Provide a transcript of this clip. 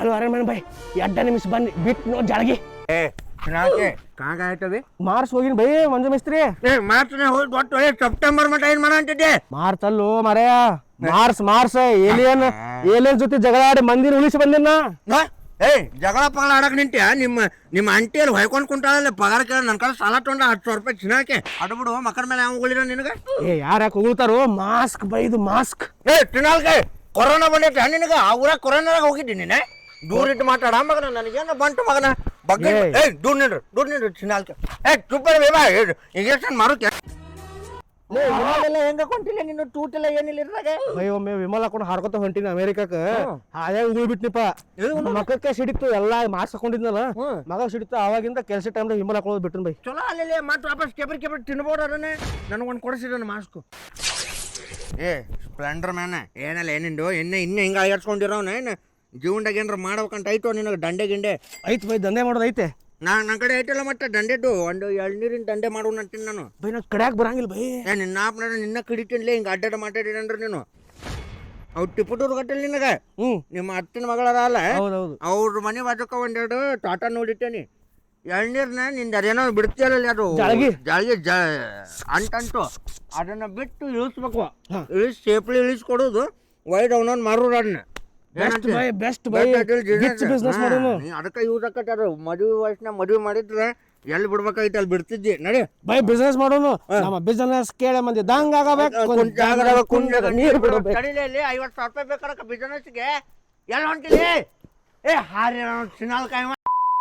hello अरे मन भाई अड्डा निमिष बंद बीट नो जाळगी ए सुनाके कहाँ गए थे बे मार्च ಹೋಗಿನ್ ಭೈ ಮಂಜು ಮಿಸ್ತ್ರಿ ए मार्च ने हो बट ए सितंबर में टाइम मना अंतिदे ಮಾರ್ಚ್ ಅಲ್ಲೋ ಮರೆಯ ಮಾರ್ಚ್ ಏಲಿಯನ್ ಜೊತೆ ಜಗಳ ಆಡಿ ಮಂದಿನ ಉಳಿಸಿ ಬಂದಿನ ಏ ಜಗಳ ಪಗಳ ಆಡಕ್ ನಿಂತ್ಯಾ ನಿಮ್ಮ ಅಂಟಿಯಲ್ಲಿ ಹೊಯ್ಕೊಂಡ್ ಕುಂಟಾಳಲ್ಲ ಪಗಾರ ಕೇಳ ನನ್ನ ಕಡೆ ಸಾಲ ತೊಂಡ 10,000 ರೂಪಾಯಿ ಚಿನ್ನಾಕೆ ಅಡ್ಬಿಡು ಮಕ್ಕಳ ಮೇಲೆ ಯಾವ ಉಳಿರ ನಿನಗೆ ಏ ಯಾರು ಯಾಕೆ ಉಗುಳ್ತಾರೋ ಮಾಸ್ಕ್ ಬೈದು ಮಾಸ್ಕ್ ಏ ತಿನ್ನಾಲ್ಕೆ ಕೊರೋನಾ ಬಂದೈತೆ ನಿನಗೆ ಆ ಊರಾಗ ಕೊರೋನಾದಾಗ ಹೋಗಿದ್ದೀನಿ ನೀನೆ ದೂರ ಇಟ್ಟು ಮಾತಾಡ ಮಗನ ನನಗೇನು ಬಂತು ಮಗನ ಬಗ್ಗೆ ಏ ದೂರ ನಿಂಡ್ರು ತಿನ್ನಾಲ್ಕೆ ಏ ಚುಪ್ಪರ್ ಬೇಬಾ ಇಂಜೆಕ್ಷನ್ ಮಾರುಕೆ ಎಲ್ಲ ಹೆಂಗ ಕೊಂಟಿಲ್ಲ ನಿನ್ನ ಟೂಟ್ ಎಲ್ಲ ಏನಿಲ್ಲ ಇದ್ರಾಗ ಭೈ ಒಮ್ಮೆ ವಿಮಲ್ ಹಾಕೊಂಡು ಹಾಡ್ಕೊತ ಹೊಂಟಿನಿ ಅಮೇರಿಕಾಕ ಹಾಗೆ ಉಗುಳ್ ಬಿಟ್ನಿಪ್ಪ ಮಕ್ಕಕ್ಕೆ ಸಿಡಿತ್ತು ಎಲ್ಲಾ ಮಾಸ್ಕ್ ಹಾಕೊಂಡಿದ್ನಲ್ಲ ಮಗ ಸಿಡಿತು ಅವಾಗಿಂದ ಕೆಲಸ ಟೈಮ್ ವಿಮಲ್ ಹಾಕೊಳ್ಳೋದು ಬಿಟ್ಟನ್ ಬೈ ಚಲೋ ಅಲ್ಲಿ ಮತ್ತೆ ವಾಪಸ್ ಕೆಬ್ರಿ ತಿನ್ಬೋದು ಅದನ್ನೇ ನನಗೊಂದು ಕೊಡಿಸಿದ ಮಾಸ್ಕ್ ಏ ಸ್ಪ್ಲೆಂಡರ್ ಮ್ಯಾನ ಏನಲ್ಲ ಏನಿಂದು ಇನ್ನೇ ಹಿಂಗ ಅಯ್ಯಾಡ್ಸ್ಕೊಂಡಿರೋನ ಏನು ಜೀವನದಾಗ ಏನಾರ ಮಾಡ್ಬೇಕಂತ ಐತೋ ನಿನಗೆ ದಂಡೆ ಗಿಂಡೆ ಐತ್ ಬೈ ದಂಧೆ ಮಾಡೋದು ಐತೆ ನನ್ನ ಕಡೆ ಐತಲ್ಲ ಮತ್ತೆ ದಂಡೆದ್ದು ಒಂದು ಎಳ್ನೀರಿನ ದಂಡೆ ಮಾಡೋಣ ಅಂತೀನಿ ನಾನು ಬೈ ನಾ ಕಡ್ಯಾಕ್ ಬರಂಗಿಲ್ಲ ಬೈ ಏ ನಿನ್ನ ಆಪ್ನ ನಿನ್ನ ಕಡಿತೀನಿಲ್ಲ ಹಿಂಗೆ ಅಡ್ಡಾಡ ಮಾತಾಡಿದಂದ್ರೆ ನೀನು ಅವ್ರು ಟಿಪ್ಪಟೂರು ಗಟ್ಟಲ್ಲಿ ನಿನಗೆ ನಿಮ್ಮ ಅತ್ತಿನ ಮಗಳದ ಅಲ್ಲ ಹೌದೌದು ಅವ್ರ ಮನೆ ಬಾಜುಕ ಒಂದೆರಡು ಟಾಟಾ ನೋಡಿಟ್ಟೇನಿ ಎಳ್ನೀರ್ನ ನಿಂದ ಅದೇನೋ ಬಿಡ್ತೀಯಲ್ಲ ಅದು ಜಾಳಿಗೆ ಅಂಟಂಟು ಅದನ್ನ ಬಿಟ್ಟು ಇಳಿಸ್ಬೇಕು ಸೇಫ್ಲಿ ಇಳಿಸ್ಕೊಡೋದು ವೈಡ್ ಅವನೊಂದು ಮಾರೋರು ಅದನ್ನ ಬೆಸ್ಟ್ ಬೈ ಬಿಸ್ನೆಸ್ ಮಾಡೋನು ಅದಕ್ಕೆ ಯೂಸ್ ಆಕತ್ತಾರ ಮದುವೆ ವಯಸ್ಸಿನ ಮದುವೆ ಮಾಡಿದ್ರೆ ಎಲ್ಲಿ ಬಿಡ್ಬೇಕಾಯ್ತು ಅಲ್ಲಿ ಬಿಡ್ತಿದ್ದಿ ನಡಿ ಬೈ ಬಿಸ್ನೆಸ್ ಮಾಡೋನು ನಮ್ಮ ಬಿಸ್ನೆಸ್ ಕೇಳ ಮಂದಿ ದಂಗ ಆಗಬೇಕು ನೀರು ಬಿಡಬೇಕು ಕಡಿಲೆಯಲ್ಲಿ 50,000 ರೂಪಾಯಿ ಬೇಕಾರಕ್ಕ ಬಿಸ್ನೆಸ್ಗೆ ಎಲ್ಲ ಹೊಂಟಿಲಿ ಏ ಹಾರಿ ಚಿನ್ನಾಲ್ ಕಾಯಿ